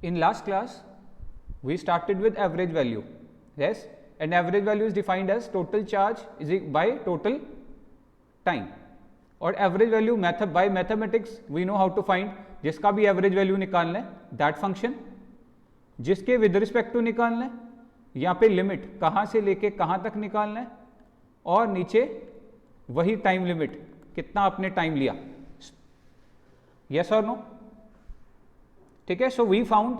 In last class, we started with average value, yes, and average value is defined as total charge is by total time. और average value method by mathematics we know how to find. जिसका भी average value निकालना है that function, जिसके with respect to निकालना है, यहाँ पे लिमिट कहाँ से लेके कहाँ तक निकालना है, और नीचे वही टाइम लिमिट कितना आपने टाइम लिया. यस और नो? ठीक है. So we found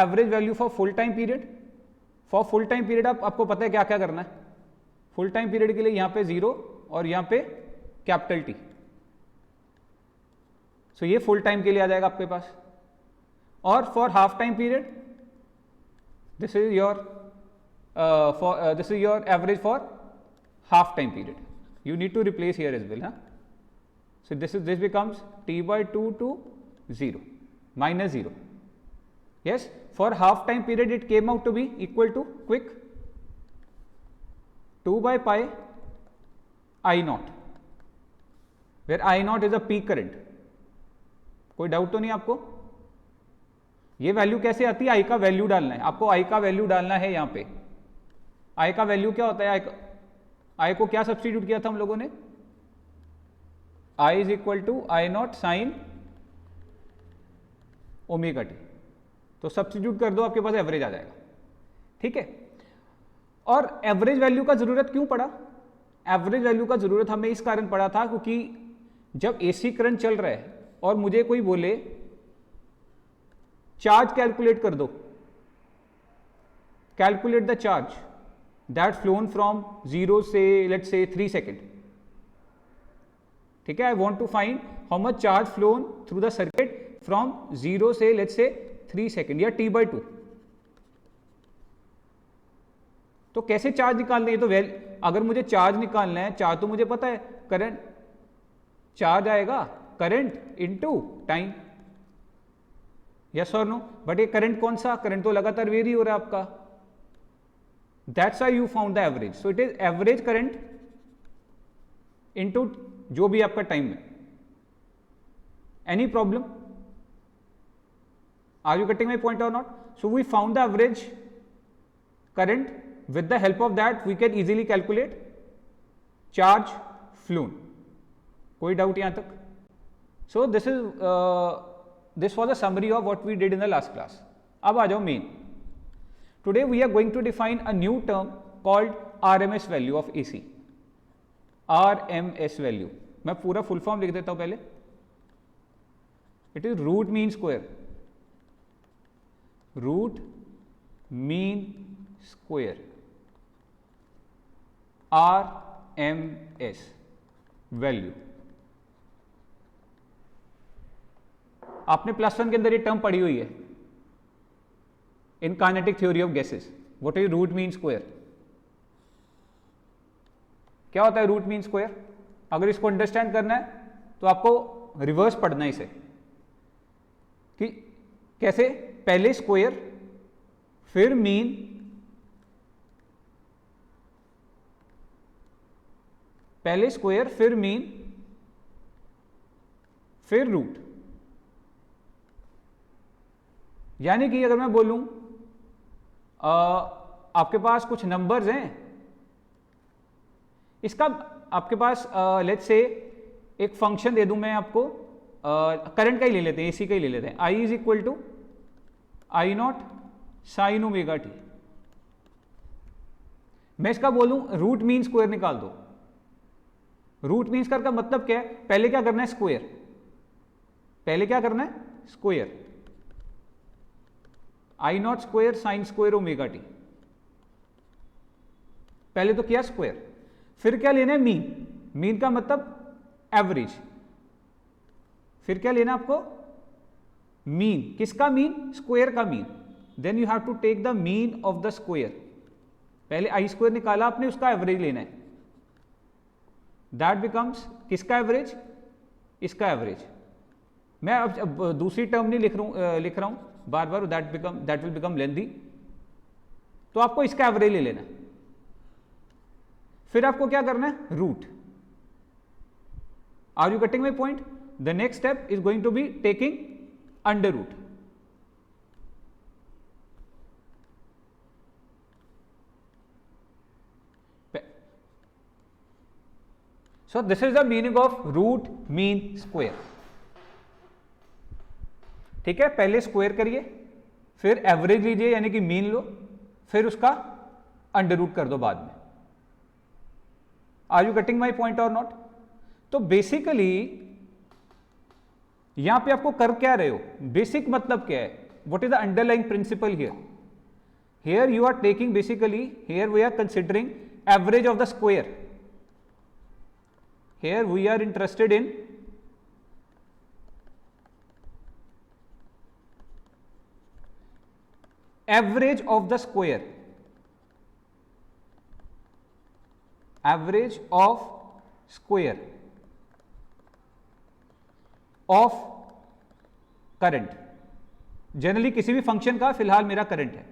average value for full time period. For full time period आपको पता है क्या क्या करना है. फुल टाइम पीरियड के लिए यहाँ पे 0 और यहाँ पे कैपिटल T. सो ये फुल टाइम के लिए आ जाएगा आपके पास. और for half time period this is your average for half time period. You need to replace here as well, huh? So this becomes T by 2 to 0 minus 0. Yes, for half time period it came out to be equal to quick 2 by pi I naught, where I naught is a peak current. कोई doubt तो नहीं आपको? ये value कैसे आती है? I का value डालना है आपको. I का वैल्यू डालना है यहाँ पे. I का वैल्यू क्या होता है? I को क्या सब्सटीट्यूट किया था हम लोगों ने? I is equal to I not sine omega T. तो सब्सटीट्यूट कर दो, आपके पास एवरेज आ जाएगा. ठीक है. और एवरेज वैल्यू का जरूरत क्यों पड़ा? एवरेज वैल्यू का जरूरत हमें इस कारण पड़ा था क्योंकि जब एसी करंट चल रहा है और मुझे कोई बोले चार्ज कैलकुलेट कर दो, calculate the charge that flown from 0 say let's say 3 second. ठीक है. I want to find how much charge flown through the circuit from 0 say let's say 3 second या T by 2. तो कैसे चार्ज निकालना है? तो अगर मुझे चार्ज निकालना है, चार्ज तो मुझे पता है, करंट चार्ज आएगा करंट इनटू टाइम. यस और नो? बट ये करंट कौन सा? करंट तो लगातार वेरी हो रहा है आपका. That's why you found the average. So it is average current into जो भी आपका टाइम है. Any problem? Are you getting my point or not? So we found the average current. With the help of that, we can easily calculate charge flown. कोई doubt यहाँ तक? So this was a summary of what we did in the last class. अब आ जाओ main. Today we are going to define a new term called RMS value of AC. RMS value. मैं पूरा full form लिख देता हूं पहले. It is root mean square. Root mean square. RMS value. आपने +1 के अंदर ये टर्म पढ़ी हुई है. In kinetic theory of gases, what is root mean square? क्या होता है रूट मीन स्क्वायर? अगर इसको अंडरस्टैंड करना है तो आपको रिवर्स पढ़ना है इसे. कि कैसे? पहले स्क्वायर फिर मीन पहले स्क्वायर फिर मीन फिर रूट. यानी कि अगर मैं बोलूं आपके पास कुछ नंबर्स हैं, इसका आपके पास लेट्स से एक फंक्शन दे दूं मैं आपको, करंट का ही ले लेते हैं, एसी का ही ले लेते हैं. I is equal to I not sine omega T. मैं इसका बोलूं रूट मीन स्क्वायर निकाल दो. रूट मीन स्क्वायर का मतलब क्या है? पहले क्या करना है? स्क्वायर. पहले क्या करना है? स्क्वायर. आई naught square sine square omega T. पहले तो किया स्क्वायर. फिर क्या लेना है? मीन. मीन का मतलब एवरेज. फिर क्या लेना आपको? मीन. किसका मीन? स्क्वायर का mean. Then you have to take the mean of the square. पहले आई स्क्वायर निकाला आपने, उसका एवरेज लेना है. दैट बिकम्स किसका एवरेज? इसका एवरेज. मैं अब दूसरी टर्म नहीं लिख रहा हूं बार बार, दैट विल बिकम लेंथी. तो आपको इसका एवरेज ले लेना है. फिर आपको क्या करना है? Root. Are you getting my point? The next step is going to be taking under root. So this is the meaning of root mean square. ठीक है, पहले स्क्वायर करिए, फिर एवरेज लीजिए यानी कि मीन लो, फिर उसका अंडर रूट कर दो बाद में। Are you getting my point और नॉट? तो बेसिकली यहां पे आपको कर क्या रहे हो, बेसिक मतलब क्या है, what is the underlying principle here? Here you are taking basically, here we are considering average of the square. Here we are interested in average of the square, average of square of current, generally किसी भी function का, फिलहाल मेरा current है।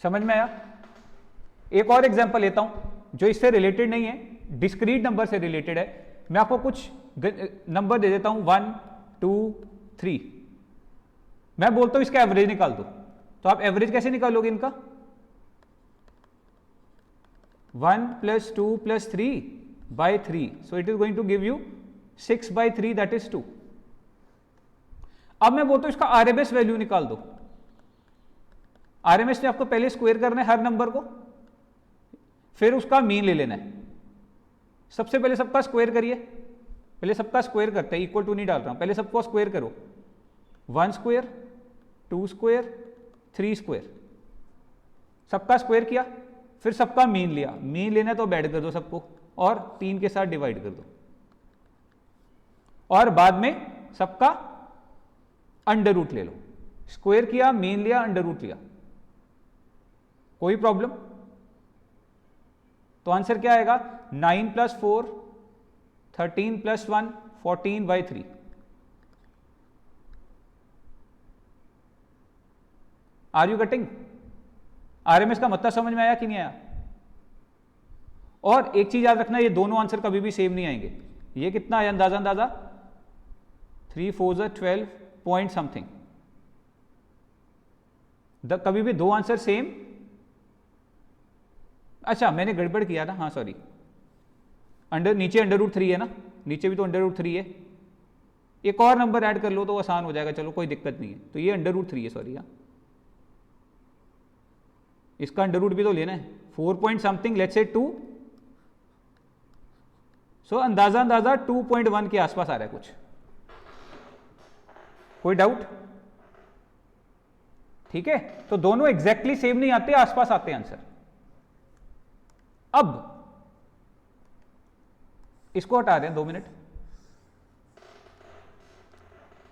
समझ में आया? एक और एग्जांपल लेता हूं जो इससे रिलेटेड नहीं है, डिस्क्रीट नंबर से रिलेटेड है। मैं आपको कुछ नंबर दे देता हूं 1 2 3, मैं बोलता हूं इसका एवरेज निकाल दो, तो आप एवरेज कैसे निकालोगे इनका? 1 + 2 + 3 by 3, so it is going to give you 6 by 3, that is 2। अब मैं बोलता हूं इसका आरएमएस वैल्यू निकाल दो। आरएमएस ने आपको पहले स्क्वायर करना है हर नंबर को, फिर उसका मीन ले लेना है। सबसे पहले सबका स्क्वायर करिए, पहले सबका स्क्वायर करते हैं, इक्वल टू नहीं डाल रहा हूं, पहले सबको स्क्वायर करो। 1 स्क्वायर, 2 स्क्वायर, 3 स्क्वायर, सबका स्क्वायर किया, फिर सबका मीन लिया। मीन लेना तो ऐड कर दो सबको और 3 के साथ डिवाइड कर दो, और बाद में सबका अंडर रूट ले लो। स्क्वायर किया, मीन लिया, अंडर रूट लिया, कोई प्रॉब्लम? तो आंसर क्या आएगा? 9 + 4 13 + 1 14 by 3। Are you getting? RMS का मतलब समझ में आया कि नहीं आया? और एक चीज याद रखना, ये दोनों आंसर कभी भी सेम नहीं आएंगे। ये कितना आया अंदाजा 3 4 12 पॉइंट समथिंग, कभी भी दो आंसर सेम। अच्छा मैंने गड़बड़ किया ना, हाँ सॉरी, नीचे √3 है ना, नीचे भी तो √3 है, एक और नंबर ऐड कर लो तो आसान हो जाएगा, चलो कोई दिक्कत नहीं है। तो ये √3 है, सॉरी, हाँ इसका अंडर रूट भी तो लेना है। 4 पॉइंट समथिंग, लेट्स से 2, सो अंदाजा 2.1 के आसपास आ रहा है कुछ। कोई डाउट? ठीक है, तो दोनों एग्जैक्टली सेम नहीं आते, आसपास आते हैं आंसर। अब इसको हटा दें 2 मिनट।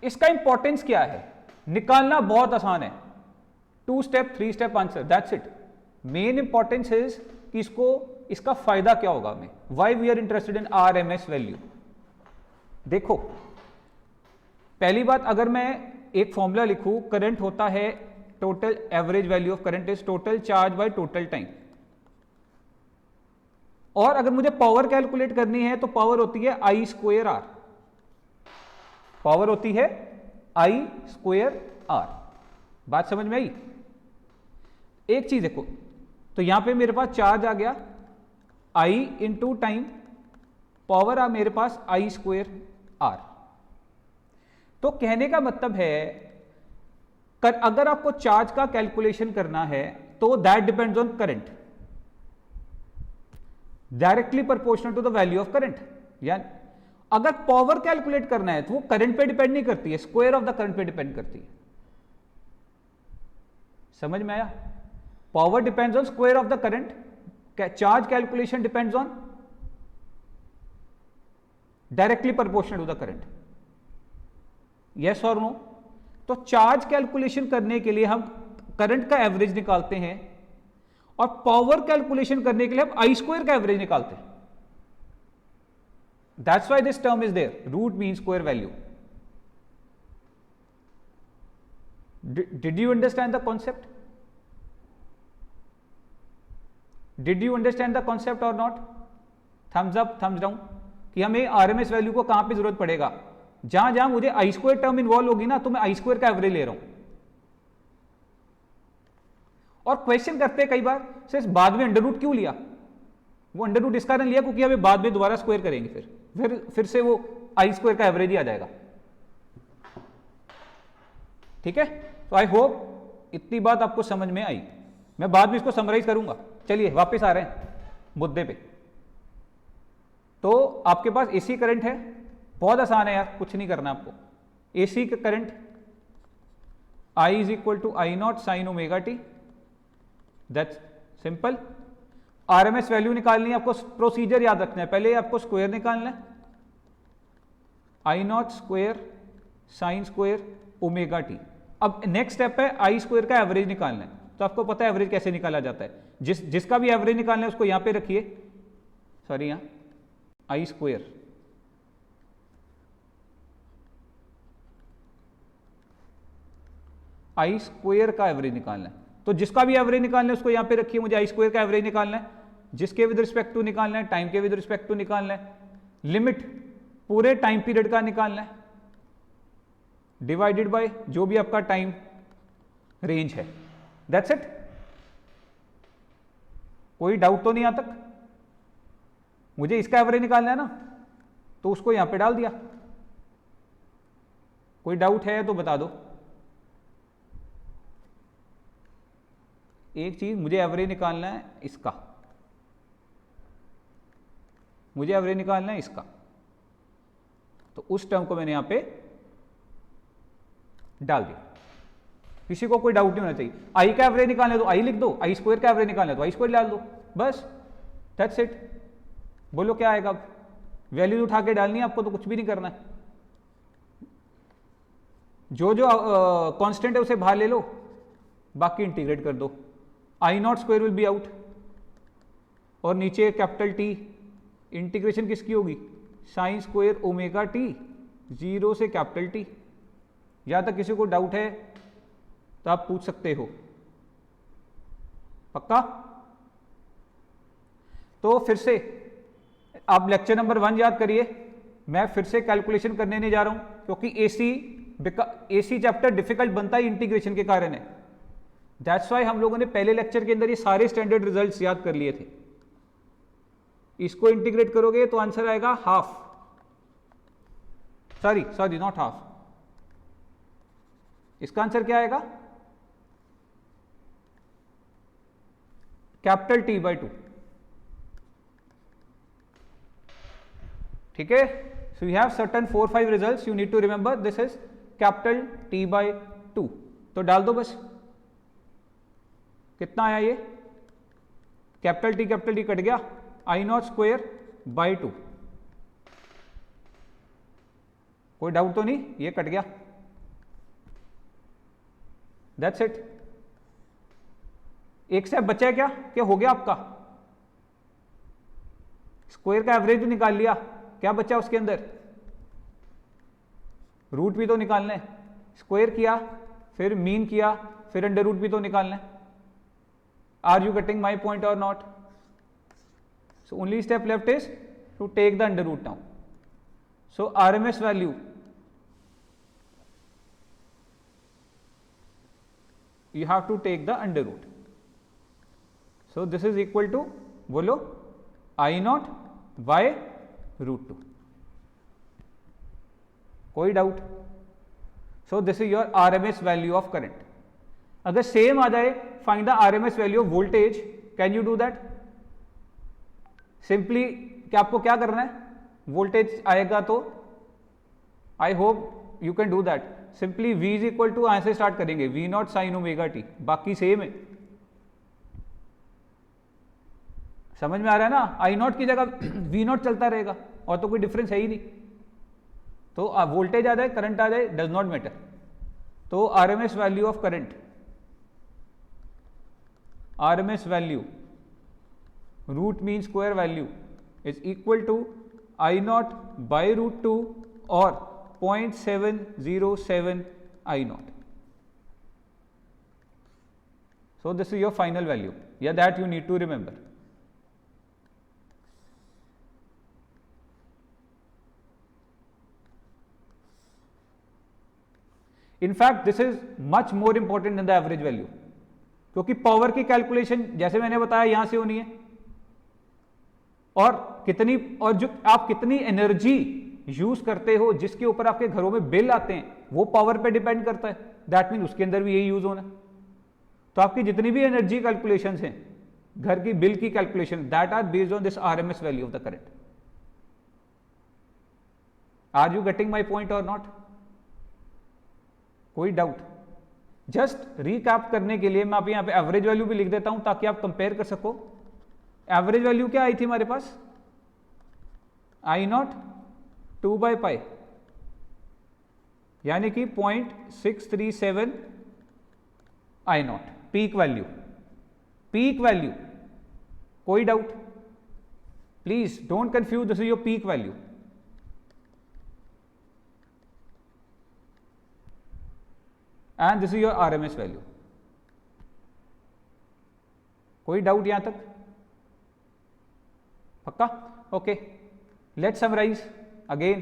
इसका इंपॉर्टेंस क्या है? निकालना बहुत आसान है, 2 step 3 step answer, that's it. Main importance is कि इसका फायदा क्या होगा हमें, why we are interested in RMS value. देखो पहली बात, अगर मैं एक फॉर्मूला लिखूं, करंट होता है total, average value of current is total charge by total time. और अगर मुझे पावर कैलकुलेट करनी है तो पावर होती है I²R, पावर होती है I²R। बात समझ में आई? एक चीज देखो, तो यहां पे मेरे पास चार्ज आ गया I इंटू टाइम, पावर आ मेरे पास I²R। तो कहने का मतलब है अगर आपको चार्ज का कैलकुलेशन करना है तो that depends on current, directly proportional to the value of current. यानी अगर पावर कैलकुलेट करना है तो वो करंट पे डिपेंड नहीं करती है, स्क्वायर ऑफ द करंट पे डिपेंड करती है। समझ में आया? Power depends on square of the current, charge calculation depends on directly proportional to the current. Yes और नो? तो चार्ज कैलकुलेशन करने के लिए हम करंट का एवरेज निकालते हैं, और पावर कैलकुलेशन करने के लिए हम I² का एवरेज निकालते हैं। That's why this term is there, root mean square value. Did you understand the concept? Did you understand the concept और not? Thumbs up, thumbs down, कि हमें आरएमएस वैल्यू को कहां पे जरूरत पड़ेगा? जहां जहां मुझे I² टर्म इन्वॉल्व होगी ना, तो मैं I² का एवरेज ले रहा हूं। और क्वेश्चन करते हैं कई बार सिर्फ बाद में अंडर रूट क्यों लिया, वो अंडर रूट इस कारण लिया क्योंकि हमें बाद में दोबारा स्क्वायर करेंगे, फिर से वो आई स्क्वायर का एवरेज ही आ जाएगा। ठीक है, तो आई होप इतनी बात आपको समझ में आई। मैं बाद में इसको समराइज करूंगा। चलिए वापस आ रहे हैं मुद्दे पे। तो आपके पास एसी करंट है, बहुत आसान है यार, कुछ नहीं करना आपको। एसी का current I is equal to I not sine omega T, that's simple. RMS value निकालनी है आपको, प्रोसीजर याद रखना है, पहले आपको स्क्वायर निकालना है, I naught square sine square omega T. अब नेक्स्ट स्टेप है आई स्क्वायर का एवरेज निकालना है। तो आपको पता है एवरेज कैसे निकाला जाता है, जिसका भी एवरेज निकालना है उसको यहां पे रखिए, सॉरी यहां आई स्क्वायर, आई स्क्वायर का एवरेज निकालना है। तो जिसका भी एवरेज निकालना है उसको यहां पे रखिए, मुझे आई स्क्वायर का एवरेज निकालना है, जिसके विद रिस्पेक्ट टू निकालना है, टाइम के विद रिस्पेक्ट टू निकालना है, लिमिट पूरे टाइम पीरियड का निकालना है, डिवाइडेड बाय जो भी आपका टाइम रेंज है। That's it. कोई डाउट तो नहीं यहां तक? मुझे इसका एवरेज निकालना है ना, तो उसको यहां पे डाल दिया। कोई डाउट है तो बता दो। एक चीज, मुझे एवरेज निकालना है इसका, मुझे एवरेज निकालना है इसका, तो उस टर्म को मैंने यहां पे डाल दिया। किसी को कोई डाउट नहीं होना चाहिए। आई का एवरेज निकालना है तो आई लिख दो, आई स्क्वायर का एवरेज निकालना है तो आई स्क्वायर डाल दो, बस दैट्स इट। बोलो क्या आएगा? अब वैल्यूज उठा के डालनी है आपको, तो कुछ भी नहीं करना है। जो जो कांस्टेंट है उसे बाहर ले लो, बाकी इंटीग्रेट कर दो। I naught square will be out, और नीचे कैपिटल टी, इंटीग्रेशन किसकी होगी? साइन स्क्वायर ओमेगा टी, 0 से कैपिटल टी। यहां तक किसी को डाउट है तो आप पूछ सकते हो। पक्का? तो फिर से आप लेक्चर नंबर 1 याद करिए। मैं फिर से कैलकुलेशन करने नहीं जा रहा हूं, क्योंकि एसी चैप्टर डिफिकल्ट बनता है इंटीग्रेशन के कारण है। दैट्स वाई हम लोगों ने पहले लेक्चर के अंदर ये सारे स्टैंडर्ड रिजल्ट्स याद कर लिए थे। इसको इंटीग्रेट करोगे तो आंसर आएगा हाफ, सॉरी नॉट हाफ, इसका आंसर क्या आएगा? Capital T by 2। ठीक है, so you have certain 4-5 results, you need to remember this is capital T by 2। तो डाल दो बस। कितना आया ये? कैपिटल टी कट गया, आई नॉट स्क्वायर बाई 2। कोई डाउट तो नहीं? ये कट गया, दैट्स इट। एक स्टेप बचा है क्या? क्या हो गया आपका? स्क्वायर का एवरेज भी निकाल लिया, क्या बचा उसके अंदर? रूट भी तो निकालना है। स्क्वायर किया, फिर मीन किया, फिर अंडर रूट भी तो निकालना है। Are you getting my point और not? So only step left is to take the under root now. So RMS value you have to take the under root. So this is equal to, बोलो, I naught by root 2. कोई doubt? So this is your RMS value of current. अगर same आ जाए, find the RMS value of voltage, can you do that? Simply क्या आपको क्या करना है? Voltage आएगा तो I hope you can do that. Simply V is equal to, यहां से स्टार्ट करेंगे, V not sine omega T, बाकी सेम है। समझ में आ रहा है ना? आई नॉट की जगह V नॉट चलता रहेगा, और तो कोई डिफरेंस है ही नहीं। तो वोल्टेज आ जाए, करंट आ जाए, डज नॉट मैटर। तो RMS value of current, RMS value root mean square value is equal to I not by root 2 और 0.707 I naught. So this is your final value. Yeah, that you need to remember. In fact, this is much more important than the average value. क्योंकि power की calculation जैसे मैंने बताया यहां से होनी है, और जो आप कितनी एनर्जी यूज करते हो जिसके ऊपर आपके घरों में बिल आते हैं वो पावर पे डिपेंड करता है। दैट मीन उसके अंदर भी यही यूज होना है। तो आपकी जितनी भी एनर्जी कैलकुलेशंस हैं, घर की बिल की calculation, that are based on this RMS value of the current. Are you getting my point और नॉट? कोई डाउट? जस्ट रिकैप करने के लिए मैं आप यहां पे एवरेज वैल्यू भी लिख देता हूं ताकि आप कंपेयर कर सको। एवरेज वैल्यू क्या आई थी हमारे पास? आई नॉट 2/π, यानी कि 0.637 I naught peak value. Peak value, कोई doubt? Please don't confuse, this is your peak value. And this is your RMS value. कोई डाउट यहां तक? पक्का? Okay, let's summarise again.